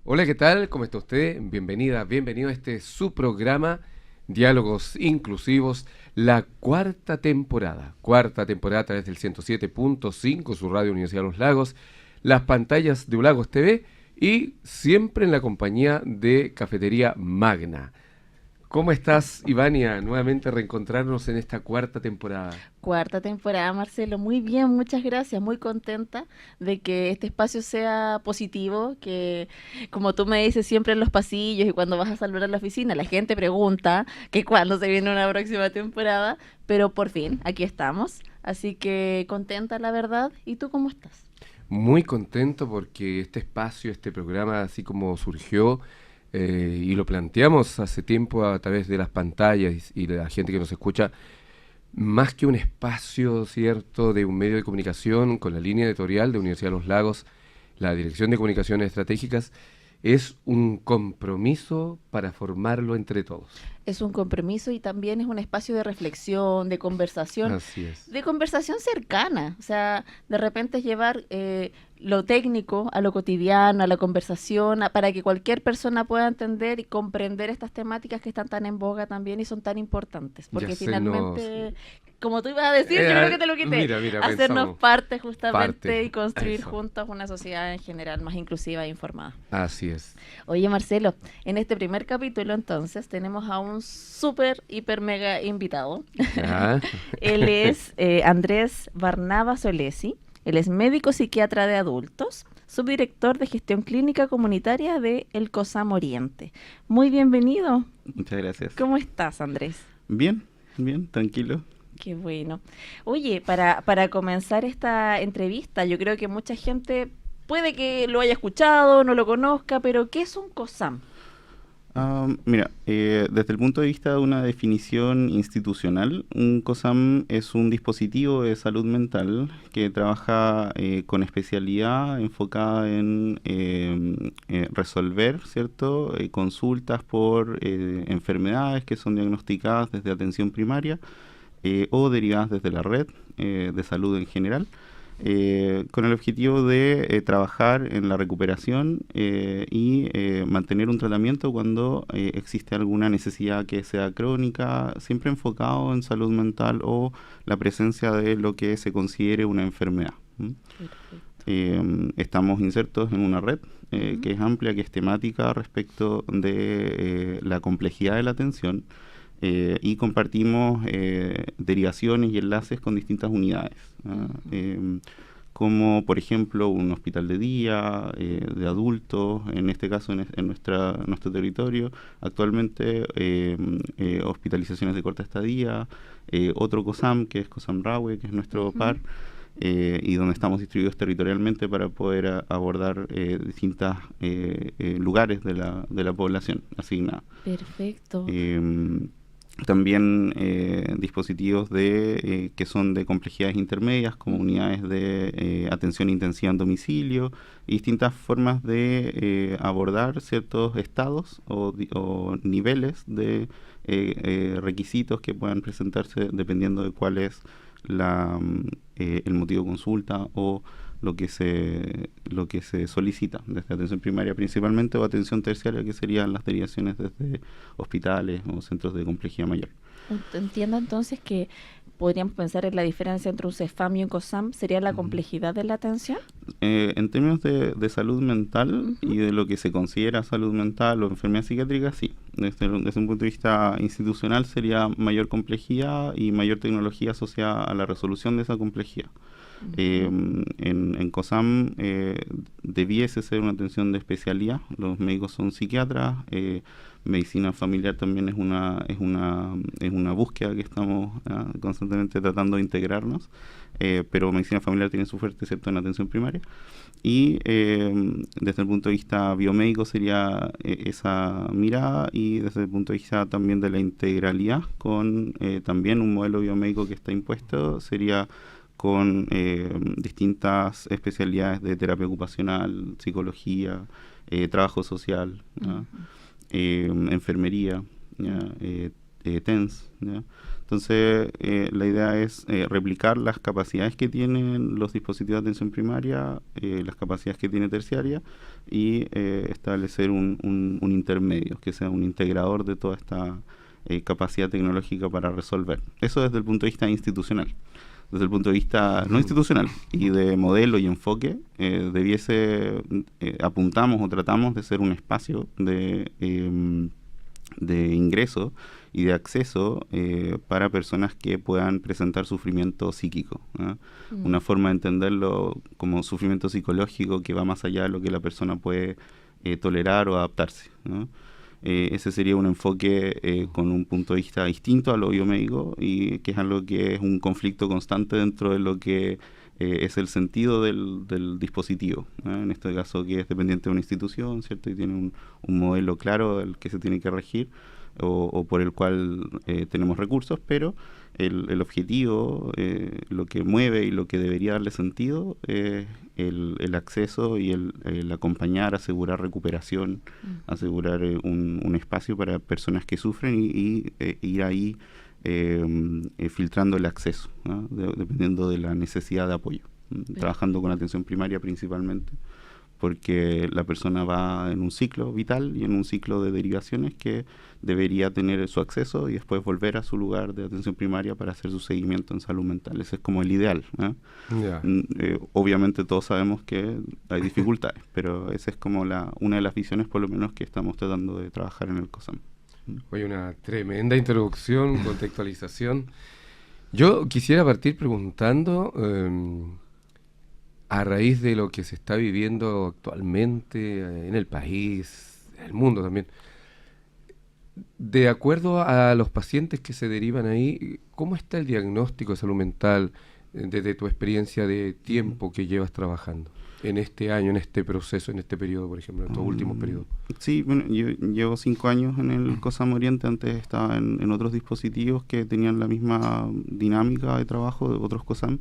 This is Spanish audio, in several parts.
Hola, ¿qué tal? ¿Cómo está usted? Bienvenida, bienvenido a este su programa Diálogos Inclusivos, la cuarta temporada a través del 107.5, su radio Universidad de los Lagos, las pantallas de Ulagos TV y siempre en la compañía de Cafetería Magna. ¿Cómo estás, Ivania? Nuevamente reencontrarnos en esta cuarta temporada. Cuarta temporada, Marcelo. Muy bien, muchas gracias. Muy contenta de que este espacio sea positivo, que como tú me dices siempre en los pasillos y cuando vas a saludar a la oficina, la gente pregunta que cuándo se viene una próxima temporada, pero por fin, aquí estamos. Así que contenta, la verdad. ¿Y tú cómo estás? Muy contento porque este espacio, este programa, así como surgió y lo planteamos hace tiempo a través de las pantallas y de la gente que nos escucha, más que un espacio, ¿cierto?, de un medio de comunicación con la línea editorial de Universidad de los Lagos, la Dirección de Comunicaciones Estratégicas, es un compromiso para formarlo entre todos. Es un compromiso y también es un espacio de reflexión, Así es. de conversación cercana. O sea, de repente es llevar lo técnico a lo cotidiano, a la conversación, para que cualquier persona pueda entender y comprender estas temáticas que están tan en boga también y son tan importantes. Ya Porque se nos... finalmente, como tú ibas a decir, yo creo que te lo quité, mira, hacernos pensamos parte justamente y parte. construir Eso. juntos una sociedad en general más inclusiva e informada. Así es. Oye, Marcelo, en este primer capítulo entonces tenemos a un súper, hiper, mega invitado. Ya. Él es Andrés Barnaba Solesi. Él es médico psiquiatra de adultos, subdirector de gestión clínica comunitaria de El COSAM Oriente. Muy bienvenido. Muchas gracias. ¿Cómo estás, Andrés? Bien, bien, tranquilo. Qué bueno. Oye, para comenzar esta entrevista, yo creo que mucha gente puede que lo haya escuchado, no lo conozca, pero ¿qué es un COSAM? Mira, desde el punto de vista de una definición institucional, un COSAM es un dispositivo de salud mental que trabaja con especialidad enfocada en resolver, ¿cierto? Consultas por enfermedades que son diagnosticadas desde atención primaria o derivadas desde la red de salud en general, con el objetivo de trabajar en la recuperación y mantener un tratamiento cuando existe alguna necesidad que sea crónica, siempre enfocado en salud mental o la presencia de lo que se considere una enfermedad. Perfecto. Estamos insertos en una red Ujú. que es amplia, que es temática respecto de la complejidad de la atención, y compartimos derivaciones y enlaces con distintas unidades, ¿ah? Ujú. Como por ejemplo un hospital de día, de adultos, en este caso en nuestro territorio, actualmente hospitalizaciones de corta estadía, otro COSAM que es COSAM Rahue, que es nuestro Ujú. par, y donde estamos distribuidos territorialmente para poder abordar distintos lugares de la población asignada. Perfecto. Em, También dispositivos que son de complejidades intermedias, como Ujú. unidades de atención intensiva en domicilio, y distintas formas de abordar ciertos estados o niveles de requisitos que puedan presentarse dependiendo de cuál es el motivo de consulta o lo que se solicita, desde atención primaria principalmente o atención terciaria, que serían las derivaciones desde hospitales o centros de complejidad mayor. Entiendo entonces que podríamos pensar en la diferencia entre un CEFAM y un COSAM, ¿sería la Ujú. complejidad de la atención? En términos de salud mental Ujú. y de lo que se considera salud mental o enfermedad psiquiátrica, sí. Desde un punto de vista institucional sería mayor complejidad y mayor tecnología asociada a la resolución de esa complejidad. Ujú. En COSAM debiese ser una atención de especialidad. Los médicos son psiquiatras. Medicina familiar también es una búsqueda que estamos constantemente tratando de integrarnos. Pero medicina familiar tiene su fuerte, ¿cierto?, en atención primaria. Y desde el punto de vista biomédico sería esa mirada, y desde el punto de vista también de la integralidad, con también un modelo biomédico que está impuesto, sería con distintas especialidades de terapia ocupacional, psicología, trabajo social, ¿ya? Ujú. Enfermería, ¿ya? Ujú. TENS, ¿ya? Entonces, la idea es replicar las capacidades que tienen los dispositivos de atención primaria, las capacidades que tiene terciaria, y establecer un intermedio, que sea un integrador de toda esta capacidad tecnológica para resolver. Eso desde el punto de vista institucional. Desde el punto de vista no institucional y de modelo y enfoque, apuntamos o tratamos de ser un espacio de ingreso y de acceso para personas que puedan presentar sufrimiento psíquico, ¿no? Una forma de entenderlo como sufrimiento psicológico que va más allá de lo que la persona puede tolerar o adaptarse, ¿no? Ese sería un enfoque con un punto de vista distinto a lo biomédico, y que es algo que es un conflicto constante dentro de lo que es el sentido del dispositivo, ¿no? En este caso, que es dependiente de una institución, ¿cierto? Y tiene un modelo claro del que se tiene que regir, o por el cual tenemos recursos, pero el objetivo, lo que mueve y lo que debería darle sentido es el acceso y el acompañar, asegurar recuperación, asegurar un espacio para personas que sufren, y ir ahí filtrando el acceso, ¿no? Dependiendo de la necesidad de apoyo, trabajando con atención primaria principalmente, porque la persona va en un ciclo vital y en un ciclo de derivaciones que debería tener su acceso y después volver a su lugar de atención primaria para hacer su seguimiento en salud mental. Ese es como el ideal, ¿eh? Yeah. Obviamente todos sabemos que hay dificultades, pero esa es como una de las visiones, por lo menos, que estamos tratando de trabajar en el COSAM. Oye, una tremenda introducción, contextualización. Yo quisiera partir preguntando, a raíz de lo que se está viviendo actualmente en el país, en el mundo también, de acuerdo a los pacientes que se derivan ahí, ¿cómo está el diagnóstico de salud mental desde tu experiencia de tiempo que llevas trabajando en este año, en este proceso, en este periodo, por ejemplo, en estos últimos periodos? Sí, bueno, yo llevo 5 años en el COSAM Oriente. Antes estaba en otros dispositivos que tenían la misma dinámica de trabajo de otros COSAM.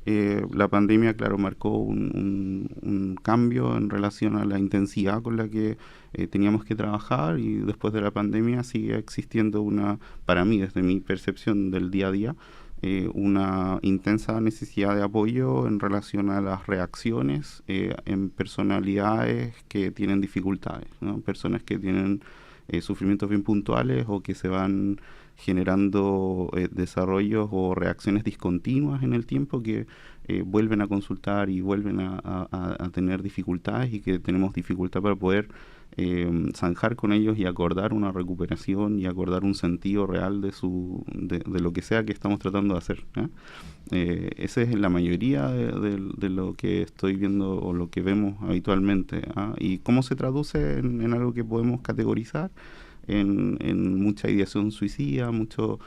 La pandemia, claro, marcó un cambio en relación a la intensidad con la que teníamos que trabajar, y después de la pandemia sigue existiendo para mí, desde mi percepción del día a día, una intensa necesidad de apoyo en relación a las reacciones en personalidades que tienen dificultades, ¿no? Personas que tienen sufrimientos bien puntuales, o que se van generando desarrollos o reacciones discontinuas en el tiempo, que vuelven a consultar y vuelven a tener dificultades, y que tenemos dificultad para poder zanjar con ellos y acordar una recuperación y acordar un sentido real de lo que sea que estamos tratando de hacer, ¿eh? Esa es la mayoría de lo que estoy viendo o lo que vemos habitualmente, ¿ah? Y cómo se traduce en algo que podemos categorizar en mucha ideación suicida, mucho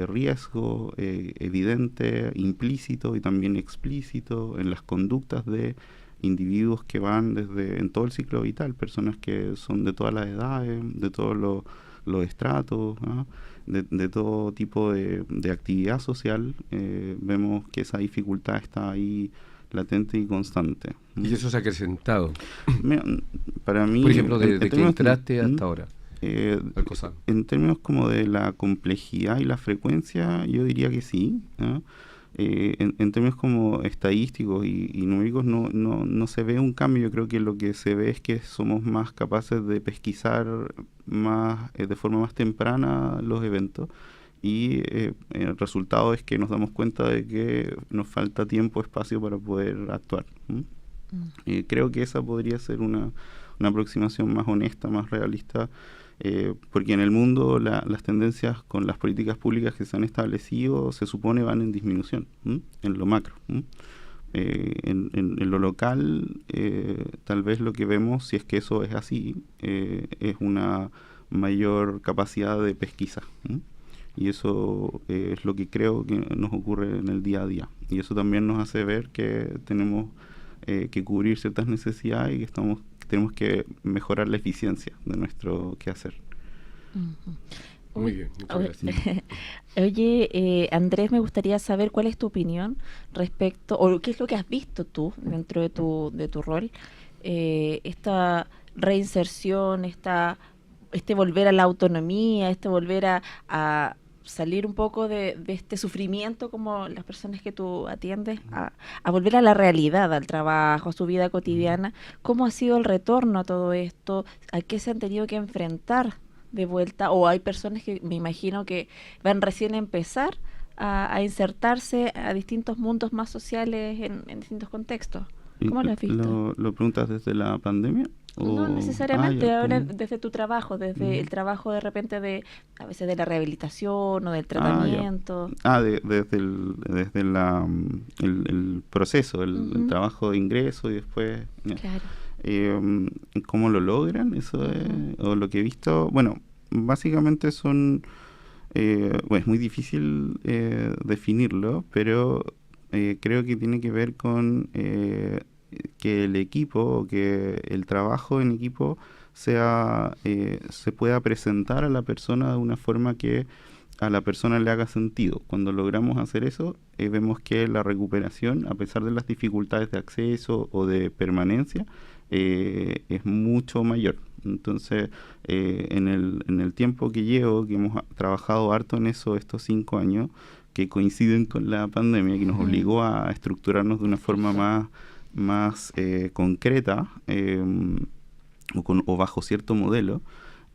riesgo evidente, implícito y también explícito en las conductas de individuos que van en todo el ciclo vital, personas que son de todas las edades, de todos los estratos, ¿no? de todo tipo de actividad social. Vemos que esa dificultad está ahí latente y constante. ¿Y eso se ha acrecentado? Mira, para mí, por ejemplo, desde que entraste hasta ahora, al COSAM. En términos como de la complejidad y la frecuencia, yo diría que sí, ¿no? En términos como estadísticos y numéricos no se ve un cambio. Yo creo que lo que se ve es que somos más capaces de pesquisar de forma más temprana los eventos, y el resultado es que nos damos cuenta de que nos falta tiempo, espacio para poder actuar. Creo que esa podría ser una aproximación más honesta, más realista, porque en el mundo las tendencias con las políticas públicas que se han establecido se supone van en disminución, en lo macro. En lo local, tal vez lo que vemos, si es que eso es así, es una mayor capacidad de pesquisa. Y eso es lo que creo que nos ocurre en el día a día. Y eso también nos hace ver que tenemos que cubrir ciertas necesidades, y que tenemos que mejorar la eficiencia de nuestro quehacer. Muy bien, muchas gracias. Oye, Andrés, me gustaría saber cuál es tu opinión respecto, o qué es lo que has visto tú dentro de tu rol, esta reinserción, este volver a la autonomía, este volver a salir un poco de este sufrimiento como las personas que tú atiendes, a volver a la realidad, al trabajo, a su vida cotidiana. ¿Cómo ha sido el retorno a todo esto? ¿A qué se han tenido que enfrentar de vuelta? ¿O hay personas que me imagino que van recién a empezar a insertarse a distintos mundos más sociales en distintos contextos? ¿Cómo lo has visto? ¿Lo preguntas desde la pandemia? No necesariamente, ya, ahora desde tu trabajo, desde el trabajo de repente a veces de la rehabilitación o del tratamiento. Desde el proceso, el trabajo de ingreso y después... Claro. ¿Cómo lo logran? Eso es, o lo que he visto, bueno, básicamente son... bueno, es muy difícil definirlo, pero creo que tiene que ver con que el equipo o que el trabajo en equipo se pueda presentar a la persona de una forma que a la persona le haga sentido. Cuando logramos hacer eso, vemos que la recuperación, a pesar de las dificultades de acceso o de permanencia, es mucho mayor. Entonces, en el tiempo que llevo, que hemos trabajado harto en eso estos 5 años, que coinciden con la pandemia, que nos obligó a estructurarnos de una forma más concreta o bajo cierto modelo,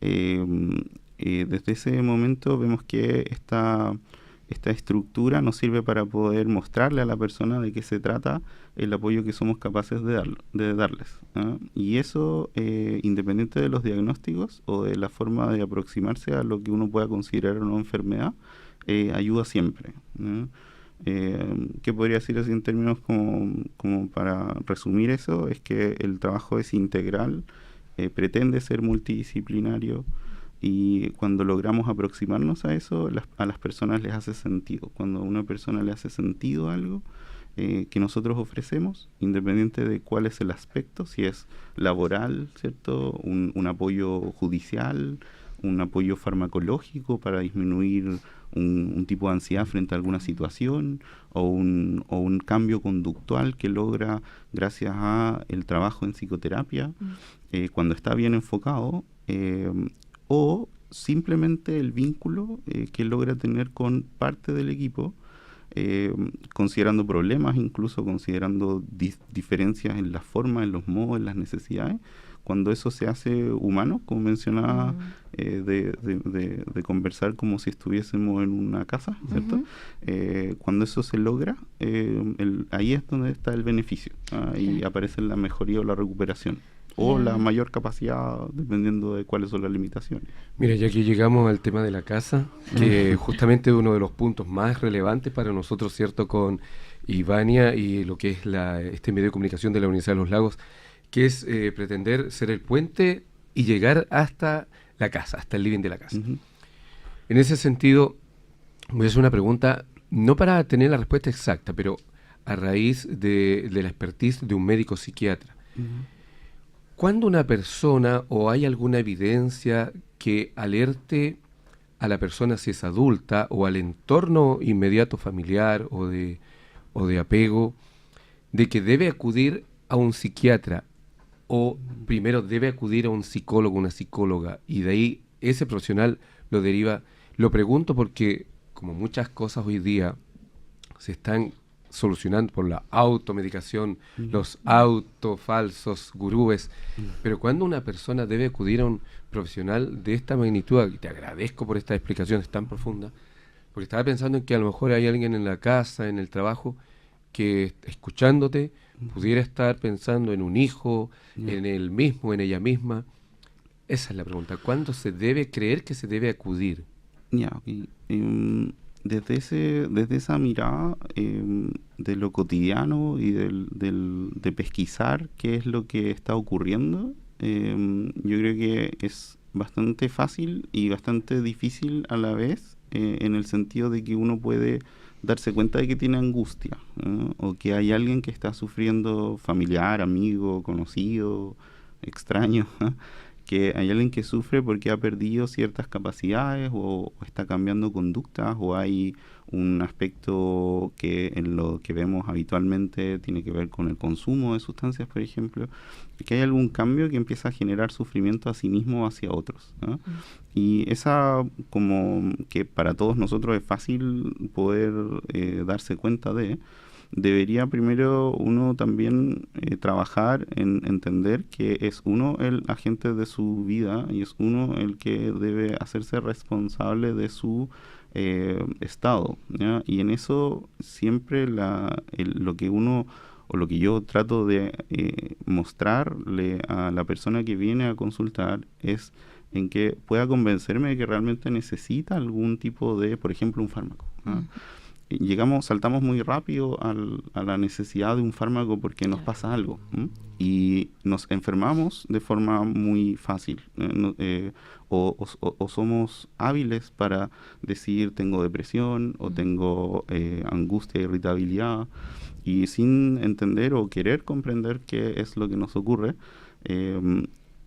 desde ese momento vemos que esta estructura nos sirve para poder mostrarle a la persona de qué se trata el apoyo que somos capaces de darles. Y eso, independiente de los diagnósticos o de la forma de aproximarse a lo que uno pueda considerar una enfermedad, ayuda siempre. ¿Qué podría decir así en términos como para resumir eso? Es que el trabajo es integral, pretende ser multidisciplinario, y cuando logramos aproximarnos a eso, a las personas les hace sentido. Cuando a una persona le hace sentido algo que nosotros ofrecemos, independiente de cuál es el aspecto, si es laboral, ¿cierto? Un apoyo judicial, un apoyo farmacológico para disminuir un tipo de ansiedad frente a alguna situación, o un cambio conductual que logra gracias a el trabajo en psicoterapia, cuando está bien enfocado, o simplemente el vínculo que logra tener con parte del equipo, considerando problemas, incluso considerando diferencias en la forma, en los modos, en las necesidades. Cuando eso se hace humano, como mencionaba, de conversar como si estuviésemos en una casa, ¿cierto? Cuando eso se logra, ahí es donde está el beneficio, y aparece la mejoría o la recuperación, o la mayor capacidad, dependiendo de cuáles son las limitaciones. Mira, ya que llegamos al tema de la casa, que justamente es uno de los puntos más relevantes para nosotros, ¿cierto? Con Ivania y lo que es este medio de comunicación de la Universidad de los Lagos, que es pretender ser el puente y llegar hasta la casa, hasta el living de la casa. En ese sentido, voy a hacer una pregunta, no para tener la respuesta exacta, pero a raíz de la expertise de un médico psiquiatra. ¿Cuándo una persona o hay alguna evidencia que alerte a la persona, si es adulta, o al entorno inmediato familiar o de apego, de que debe acudir a un psiquiatra, o primero debe acudir a un psicólogo, una psicóloga, y de ahí ese profesional lo deriva? Lo pregunto porque, como muchas cosas hoy día se están solucionando por la automedicación, los falsos gurúes, pero cuando una persona debe acudir a un profesional de esta magnitud, y te agradezco por estas explicaciones tan profundas, porque estaba pensando en que a lo mejor hay alguien en la casa, en el trabajo, que escuchándote pudiera estar pensando en un hijo, en él mismo, en ella misma. Esa es la pregunta. ¿Cuándo se debe creer que se debe acudir? Desde esa mirada de lo cotidiano y de pesquisar qué es lo que está ocurriendo, yo creo que es bastante fácil y bastante difícil a la vez, en el sentido de que uno puede darse cuenta de que tiene angustia, o que hay alguien que está sufriendo, familiar, amigo, conocido, extraño, que hay alguien que sufre porque ha perdido ciertas capacidades o está cambiando conductas o hay un aspecto que en lo que vemos habitualmente tiene que ver con el consumo de sustancias, por ejemplo, que hay algún cambio que empieza a generar sufrimiento a sí mismo o hacia otros, ¿no? Y esa, como que para todos nosotros es fácil poder darse cuenta debería primero uno también trabajar en entender que es uno el agente de su vida y es uno el que debe hacerse responsable de su estado, ¿ya? Y en eso siempre lo que uno o lo que yo trato de mostrarle a la persona que viene a consultar es en que pueda convencerme de que realmente necesita algún tipo de, por ejemplo, un fármaco, ¿no? Saltamos muy rápido a la necesidad de un fármaco porque nos pasa algo, ¿m? Y nos enfermamos de forma muy fácil, o somos hábiles para decir tengo depresión o tengo angustia, irritabilidad, y sin entender o querer comprender qué es lo que nos ocurre.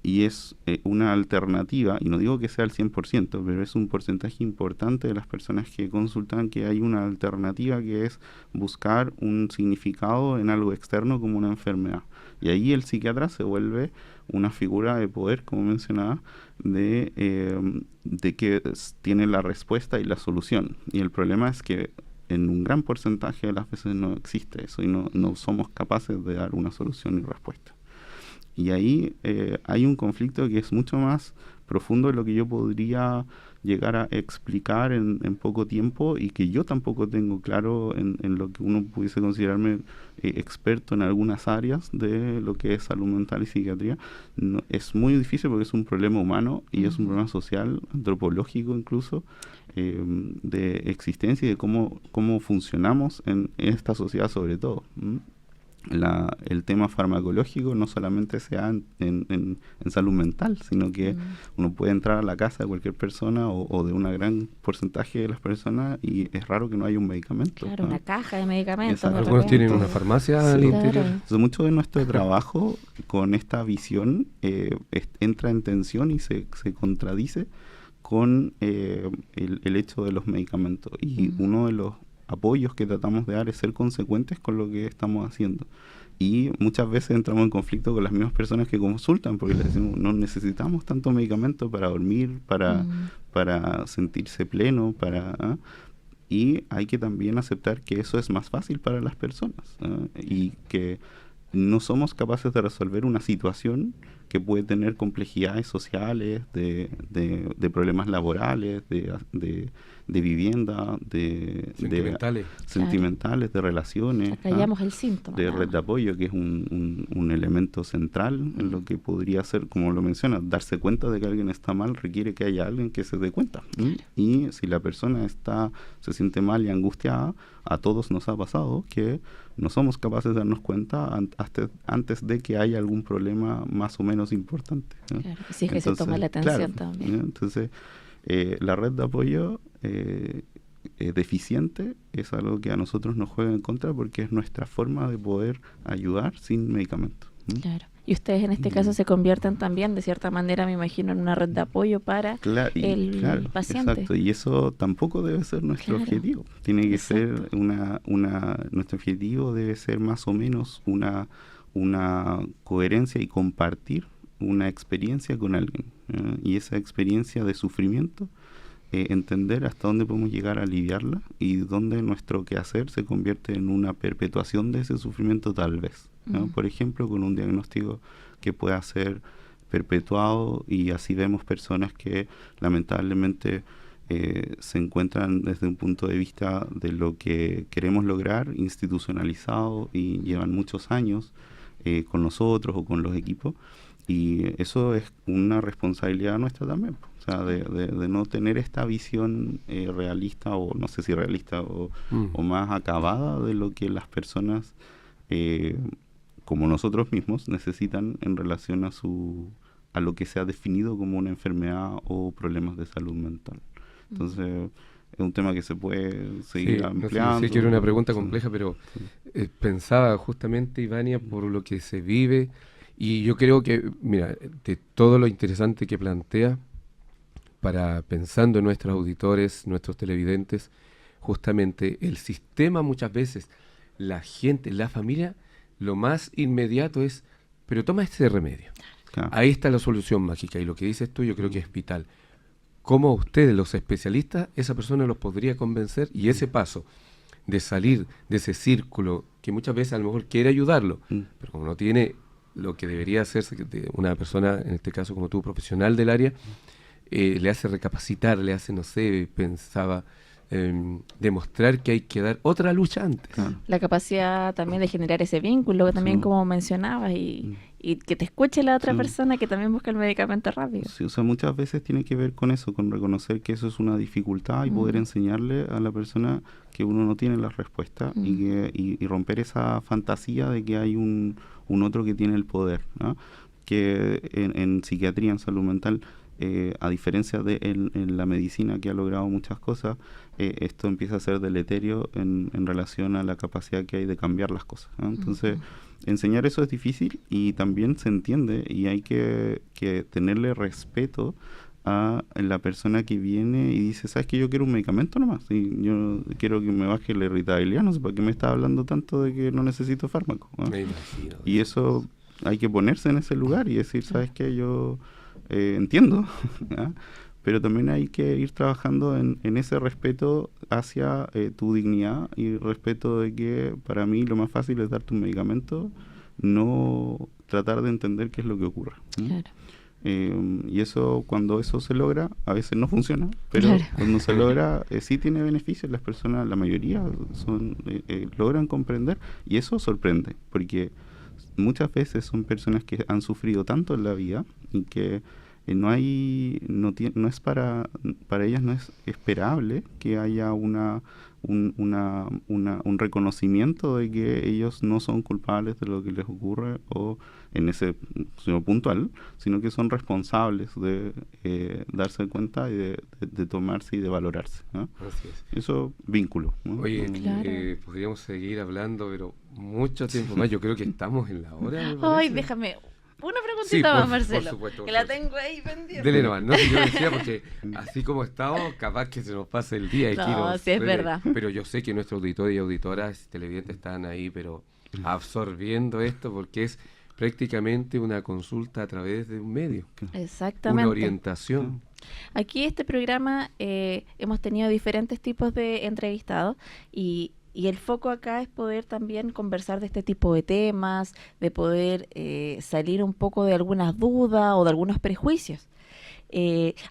Y es una alternativa, y no digo que sea el 100%, pero es un porcentaje importante de las personas que consultan que hay una alternativa que es buscar un significado en algo externo como una enfermedad. Y ahí el psiquiatra se vuelve una figura de poder, como mencionaba, de que tiene la respuesta y la solución. Y el problema es que en un gran porcentaje de las veces no existe eso y no somos capaces de dar una solución y respuesta. Y ahí hay un conflicto que es mucho más profundo de lo que yo podría llegar a explicar en poco tiempo y que yo tampoco tengo claro en lo que uno pudiese considerarme experto en algunas áreas de lo que es salud mental y psiquiatría. Es muy difícil porque es un problema humano y es un problema social, antropológico incluso, de existencia y de cómo funcionamos en esta sociedad sobre todo. El tema farmacológico no solamente se da en salud mental, sino que uno puede entrar a la casa de cualquier persona o de un gran porcentaje de las personas y es raro que no haya un medicamento. Claro, una caja de medicamentos. Algunos tienen una farmacia al interior. Entonces, mucho de nuestro trabajo con esta visión entra en tensión y se contradice con el hecho de los medicamentos. Y uno de los apoyos que tratamos de dar es ser consecuentes con lo que estamos haciendo. Y muchas veces entramos en conflicto con las mismas personas que consultan, porque les decimos, no necesitamos tanto medicamento para dormir, para sentirse pleno, y hay que también aceptar que eso es más fácil para las personas, y que no somos capaces de resolver una situación que puede tener complejidades sociales, de problemas laborales, de vivienda, sentimentales, de relaciones. Callamos el síntoma. De red de apoyo, que es un elemento central en lo que podría ser, como lo menciona, darse cuenta de que alguien está mal requiere que haya alguien que se dé cuenta. Claro. Y si la persona se siente mal y angustiada, a todos nos ha pasado que no somos capaces de darnos cuenta antes de que haya algún problema más o menos importante, ¿no? Claro, sí, que se toma la atención también. Entonces, la red de apoyo deficiente es algo que a nosotros nos juega en contra porque es nuestra forma de poder ayudar sin medicamentos. Claro. Y ustedes en este caso se convierten también, de cierta manera, me imagino, en una red de apoyo para el paciente. Exacto, y eso tampoco debe ser nuestro objetivo. Tiene que ser nuestro objetivo debe ser más o menos una coherencia y compartir una experiencia con alguien. Y esa experiencia de sufrimiento, entender hasta dónde podemos llegar a aliviarla y dónde nuestro quehacer se convierte en una perpetuación de ese sufrimiento tal vez, ¿no? Por ejemplo, con un diagnóstico que pueda ser perpetuado, y así vemos personas que lamentablemente se encuentran desde un punto de vista de lo que queremos lograr institucionalizado y llevan muchos años con nosotros o con los equipos, y eso es una responsabilidad nuestra también. O sea, de no tener esta visión realista, o no sé si realista, o más acabada de lo que las personas, como nosotros mismos, necesitan en relación a lo que se ha definido como una enfermedad o problemas de salud mental. Entonces, es un tema que se puede seguir ampliando. Sí, que era una pregunta compleja, pero pensaba justamente, Ivania, por lo que se vive Y yo creo que, mira, de todo lo interesante que plantea, pensando en nuestros auditores, nuestros televidentes, justamente el sistema muchas veces, la gente, la familia, lo más inmediato es, pero toma este remedio. Claro. Ahí está la solución mágica y lo que dices tú yo creo que es vital. ¿Cómo ustedes, los especialistas, esa persona los podría convencer? Y ese paso de salir de ese círculo que muchas veces a lo mejor quiere ayudarlo, pero como no tiene lo que debería hacerse de una persona, en este caso como tú, profesional del área, le hace recapacitar, le hace, no sé, pensaba, demostrar que hay que dar otra lucha antes. Claro. La capacidad también de generar ese vínculo, que también Sí. como mencionabas, y que te escuche la otra Sí. persona que también busca el medicamento rápido. Sí, o sea, muchas veces tiene que ver con eso, con reconocer que eso es una dificultad y poder enseñarle a la persona que uno no tiene la respuesta y romper esa fantasía de que hay un otro que tiene el poder, ¿no? Que en psiquiatría, en salud mental, a diferencia de en la medicina que ha logrado muchas cosas, esto empieza a ser deleterio en relación a la capacidad que hay de cambiar las cosas, ¿no? Entonces, enseñar eso es difícil y también se entiende y hay que tenerle respeto a la persona que viene y dice, ¿sabes qué? Yo quiero un medicamento nomás, y yo quiero que me baje la irritabilidad, no sé por qué me está hablando tanto de que no necesito fármaco, ¿no? Me imagino. Y eso hay que ponerse en ese lugar y decir, ¿sabes qué? Yo entiendo, ¿ya? Pero también hay que ir trabajando en ese respeto hacia tu dignidad y respeto de que para mí lo más fácil es darte un medicamento, no tratar de entender qué es lo que ocurre, ¿no? Claro. Y eso, cuando eso se logra, a veces no funciona, pero Claro. cuando se logra, sí tiene beneficios. Las personas, la mayoría, logran comprender y eso sorprende, porque muchas veces son personas que han sufrido tanto en la vida y que no es para ellas no es esperable que haya un reconocimiento de que ellos no son culpables de lo que les ocurre o en ese sino puntual, sino que son responsables de darse cuenta y de tomarse y de valorarse, ¿no? Así es. Eso, vínculo, ¿no? Oye, Claro. podríamos seguir hablando, pero mucho tiempo más. Yo creo que estamos en la hora. me Ay, parece. déjame una Sí, preguntita más, Marcelo, supuesto, que por la supuesto. tengo ahí pendiente. Dele nomás, no, yo decía porque así como estamos, capaz que se nos pase el día. Y No, quiero sí es verdad. Pero yo sé que nuestros auditores y auditoras televidentes están ahí, pero absorbiendo esto porque es prácticamente una consulta a través de un medio, Exactamente. una orientación. Aquí este programa hemos tenido diferentes tipos de entrevistados y el foco acá es poder también conversar de este tipo de temas, de poder salir un poco de algunas dudas o de algunos prejuicios.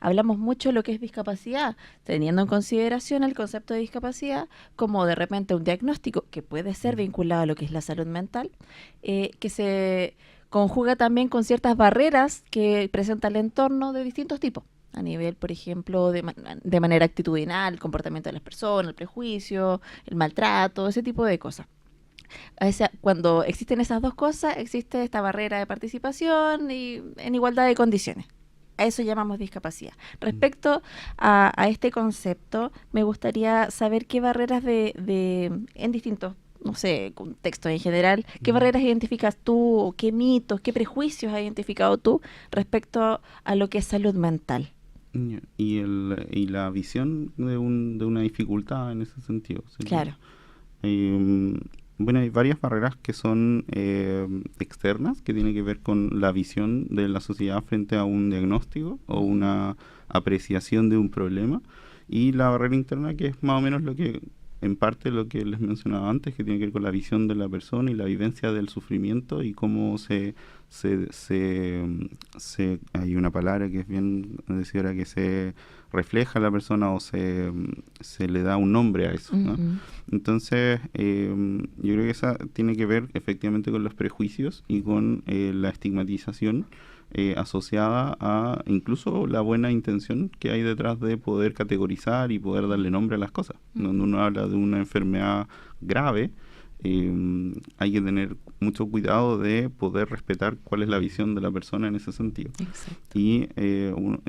Hablamos mucho de lo que es discapacidad, teniendo en consideración el concepto de discapacidad como de repente un diagnóstico que puede ser vinculado a lo que es la salud mental, que se conjuga también con ciertas barreras que presenta el entorno de distintos tipos. A nivel, por ejemplo, de manera actitudinal, el comportamiento de las personas, el prejuicio, el maltrato, ese tipo de cosas. Cuando existen esas dos cosas, existe esta barrera de participación y en igualdad de condiciones. A eso llamamos discapacidad. Respecto a este concepto, me gustaría saber qué barreras en distintos, no sé, contextos en general, qué barreras identificas tú, o qué mitos, qué prejuicios has identificado tú respecto a lo que es salud mental. Y la visión de una dificultad en ese sentido. ¿Sí? Claro. Bueno, hay varias barreras que son externas, que tienen que ver con la visión de la sociedad frente a un diagnóstico o una apreciación de un problema. Y la barrera interna, que es más o menos en parte lo que les mencionaba antes, que tiene que ver con la visión de la persona y la vivencia del sufrimiento y cómo hay una palabra que es bien decir que se refleja a la persona o se le da un nombre a eso, ¿no? Entonces, yo creo que esa tiene que ver efectivamente con los prejuicios y con la estigmatización asociada a incluso la buena intención que hay detrás de poder categorizar y poder darle nombre a las cosas. Cuando uno habla de una enfermedad grave, hay que tener mucho cuidado de poder respetar cuál es la visión de la persona en ese sentido. Exacto. Y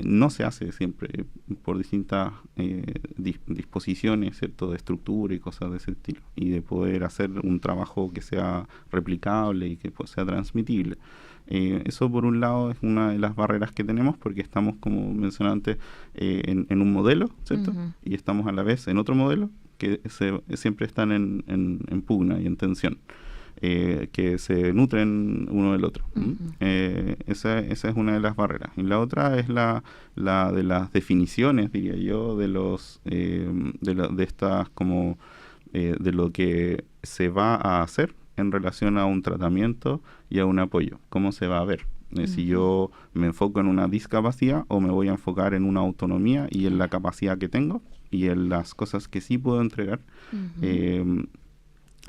no se hace siempre por distintas disposiciones, ¿cierto?, de estructura y cosas de ese estilo, y de poder hacer un trabajo que sea replicable y que sea transmitible. Eso por un lado es una de las barreras que tenemos porque estamos, como mencioné antes, en un modelo, ¿cierto? Y estamos a la vez en otro modelo que siempre están en pugna y en tensión. Que se nutren uno del otro. Esa es una de las barreras. Y la otra es la de las definiciones, diría yo, de estas como de lo que se va a hacer en relación a un tratamiento y a un apoyo. ¿Cómo se va a ver? Si yo me enfoco en una discapacidad o me voy a enfocar en una autonomía y en la capacidad que tengo y en las cosas que sí puedo entregar.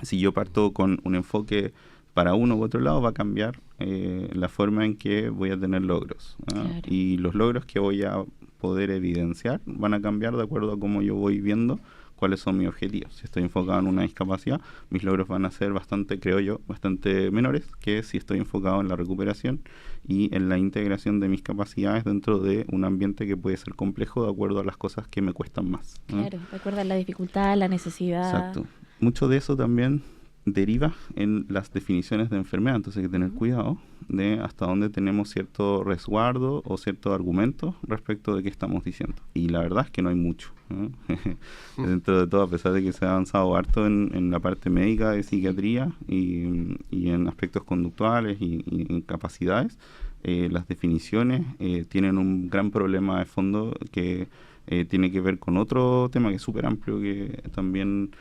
Si yo parto con un enfoque para uno u otro lado, va a cambiar la forma en que voy a tener logros. Claro. Y los logros que voy a poder evidenciar van a cambiar de acuerdo a cómo yo voy viendo cuáles son mis objetivos. Si estoy enfocado en una discapacidad, mis logros van a ser bastante, creo yo, bastante menores que si estoy enfocado en la recuperación y en la integración de mis capacidades dentro de un ambiente que puede ser complejo de acuerdo a las cosas que me cuestan más. Claro, de acuerdo a la dificultad, la necesidad. Exacto. Mucho de eso también deriva en las definiciones de enfermedad, entonces hay que tener cuidado de hasta dónde tenemos cierto resguardo o cierto argumento respecto de qué estamos diciendo. Y la verdad es que no hay mucho, ¿no? Dentro de todo, a pesar de que se ha avanzado harto en la parte médica de psiquiatría y en aspectos conductuales y en capacidades, las definiciones tienen un gran problema de fondo que tiene que ver con otro tema que es súper amplio, que también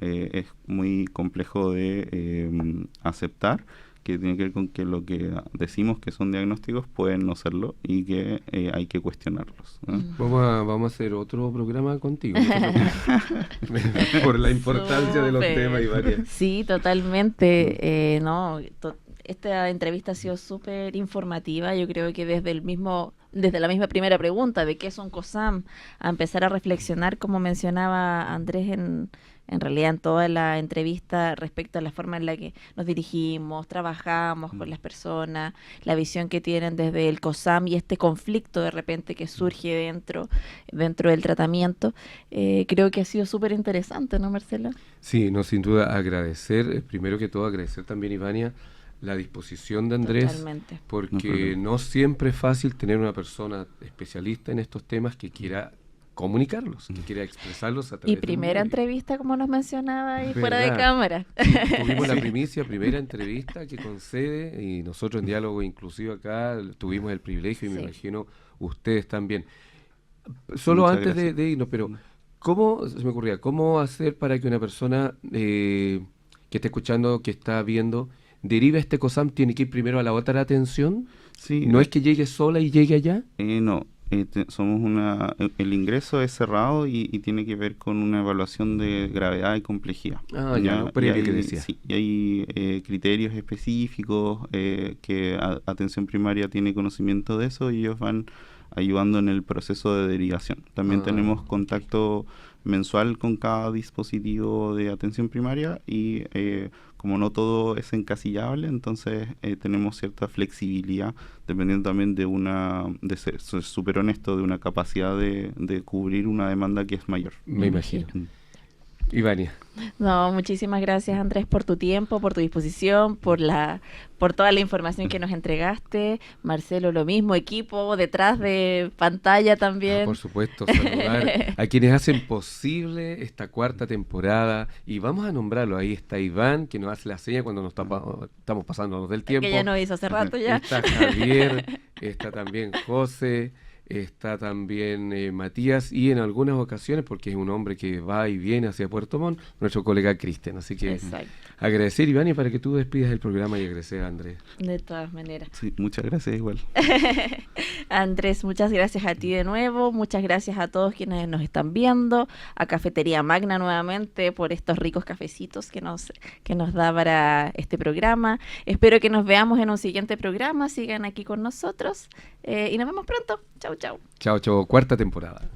es muy complejo de aceptar, que tiene que ver con que lo que decimos que son diagnósticos pueden no serlo y que hay que cuestionarlos, ¿no? Vamos a hacer otro programa contigo. Por la importancia de los temas y varias. Sí, totalmente. Esta entrevista ha sido súper informativa. Yo creo que desde la misma primera pregunta de qué es un COSAM, a empezar a reflexionar, como mencionaba Andrés en realidad en toda la entrevista, respecto a la forma en la que nos dirigimos, trabajamos con las personas, la visión que tienen desde el COSAM y este conflicto de repente que surge dentro del tratamiento. Creo que ha sido súper interesante, ¿no, Marcelo? Sí, no, sin duda agradecer, primero que todo agradecer también, Ivania, la disposición de Andrés. Totalmente. Porque no siempre es fácil tener una persona especialista en estos temas que quiera comunicarlos, que quiera expresarlos a través Y primera entrevista, como nos mencionaba ahí ¿verdad? Fuera de cámara. Sí, tuvimos la primicia, primera entrevista que concede, y nosotros en Diálogo Inclusivo acá tuvimos el privilegio y me imagino ustedes también. Solo Muchas antes gracias. de irnos, pero se me ocurría, ¿cómo hacer para que una persona que esté escuchando, que está viendo, derive este COSAM, tiene que ir primero a la otra atención? Sí, ¿No es que llegue sola y llegue allá? No. El ingreso es cerrado y tiene que ver con una evaluación de gravedad y complejidad. Ya, lo previo que decía. Sí, y hay criterios específicos que atención primaria tiene conocimiento de eso y ellos van ayudando en el proceso de derivación. También tenemos contacto mensual con cada dispositivo de atención primaria y como no todo es encasillable, entonces tenemos cierta flexibilidad dependiendo también de ser súper honesto, de una capacidad de cubrir una demanda que es mayor. Me imagino. Ivania. No, muchísimas gracias, Andrés, por tu tiempo, por tu disposición, por toda la información que nos entregaste. Marcelo, lo mismo, equipo detrás de pantalla también. Por supuesto, saludar a quienes hacen posible esta cuarta temporada, y vamos a nombrarlo. Ahí está Iván, que nos hace la seña cuando estamos pasándonos del tiempo. Que ya nos hizo hace rato ya. Está Javier, está también José, está también Matías, y en algunas ocasiones, porque es un hombre que va y viene hacia Puerto Montt, nuestro colega Cristian. Así que agradecer, Iván, y para que tú despidas el programa, y agradecer a Andrés. De todas maneras. Sí, muchas gracias igual. Andrés, muchas gracias a ti de nuevo, muchas gracias a todos quienes nos están viendo, a Cafetería Magna nuevamente por estos ricos cafecitos que nos da para este programa. Espero que nos veamos en un siguiente programa, sigan aquí con nosotros y nos vemos pronto. Chau, chau. Chao, cuarta temporada.